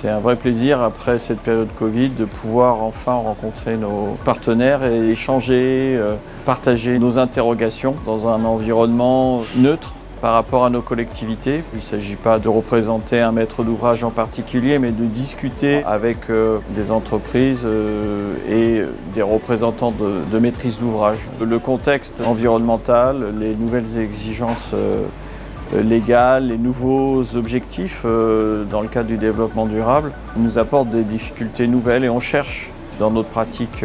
C'est un vrai plaisir après cette période Covid de pouvoir enfin rencontrer nos partenaires et échanger, partager nos interrogations dans un environnement neutre par rapport à nos collectivités. Il ne s'agit pas de représenter un maître d'ouvrage en particulier, mais de discuter avec des entreprises et des représentants de maîtrise d'ouvrage. Le contexte environnemental, les nouvelles exigences légales, les nouveaux objectifs dans le cadre du développement durable nous apportent des difficultés nouvelles et on cherche dans notre pratique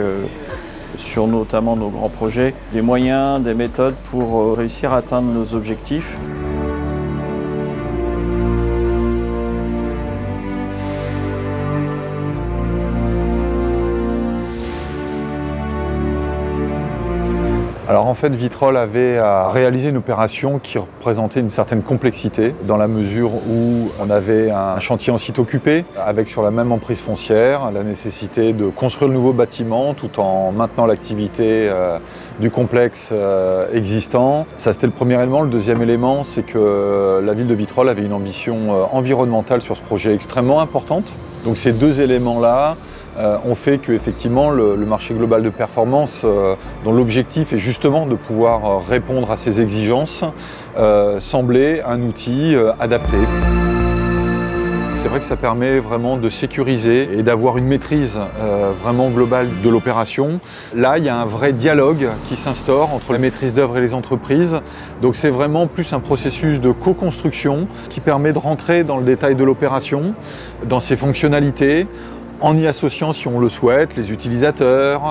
sur notamment nos grands projets, des moyens, des méthodes pour réussir à atteindre nos objectifs. Alors en fait, Vitrolles avait à réaliser une opération qui représentait une certaine complexité dans la mesure où on avait un chantier en site occupé avec sur la même emprise foncière la nécessité de construire le nouveau bâtiment tout en maintenant l'activité du complexe existant. Ça c'était le premier élément. Le deuxième élément, c'est que la ville de Vitrolles avait une ambition environnementale sur ce projet extrêmement importante. Donc ces deux éléments-là ont fait qu'effectivement le marché global de performance, dont l'objectif est justement de pouvoir répondre à ces exigences, semblait un outil adapté. C'est vrai que ça permet vraiment de sécuriser et d'avoir une maîtrise vraiment globale de l'opération. Là, il y a un vrai dialogue qui s'instaure entre la maîtrise d'œuvre et les entreprises. Donc c'est vraiment plus un processus de co-construction qui permet de rentrer dans le détail de l'opération, dans ses fonctionnalités, en y associant, si on le souhaite, les utilisateurs,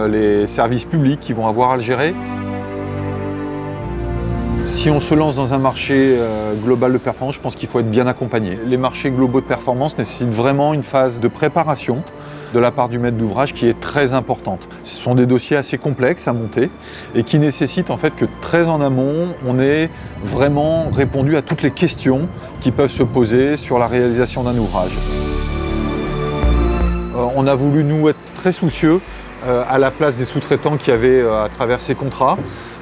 les services publics qui vont avoir à le gérer. Si on se lance dans un marché global de performance, je pense qu'il faut être bien accompagné. Les marchés globaux de performance nécessitent vraiment une phase de préparation de la part du maître d'ouvrage qui est très importante. Ce sont des dossiers assez complexes à monter et qui nécessitent en fait que très en amont, on ait vraiment répondu à toutes les questions qui peuvent se poser sur la réalisation d'un ouvrage. On a voulu, nous, être très soucieux à la place des sous-traitants qui avaient à travers ces contrats.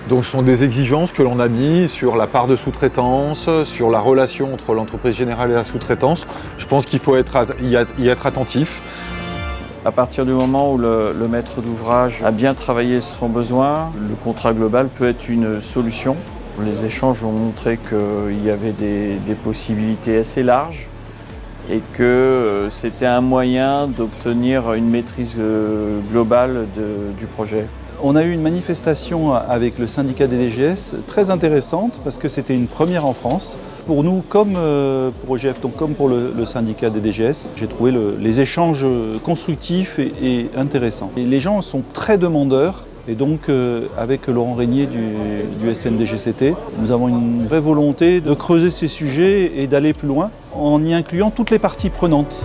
Donc ce sont des exigences que l'on a mis sur la part de sous-traitance, sur la relation entre l'entreprise générale et la sous-traitance. Je pense qu'il faut y être attentif. À partir du moment où le maître d'ouvrage a bien travaillé son besoin, le contrat global peut être une solution. Les échanges ont montré qu'il y avait des possibilités assez larges et que c'était un moyen d'obtenir une maîtrise globale du projet. On a eu une manifestation avec le syndicat des DGS très intéressante parce que c'était une première en France. Pour nous, comme pour OGF, donc comme pour le syndicat des DGS, j'ai trouvé les échanges constructifs et intéressants. Et les gens sont très demandeurs. Et donc, avec Laurent Régnier du SNDGCT, nous avons une vraie volonté de creuser ces sujets et d'aller plus loin en y incluant toutes les parties prenantes.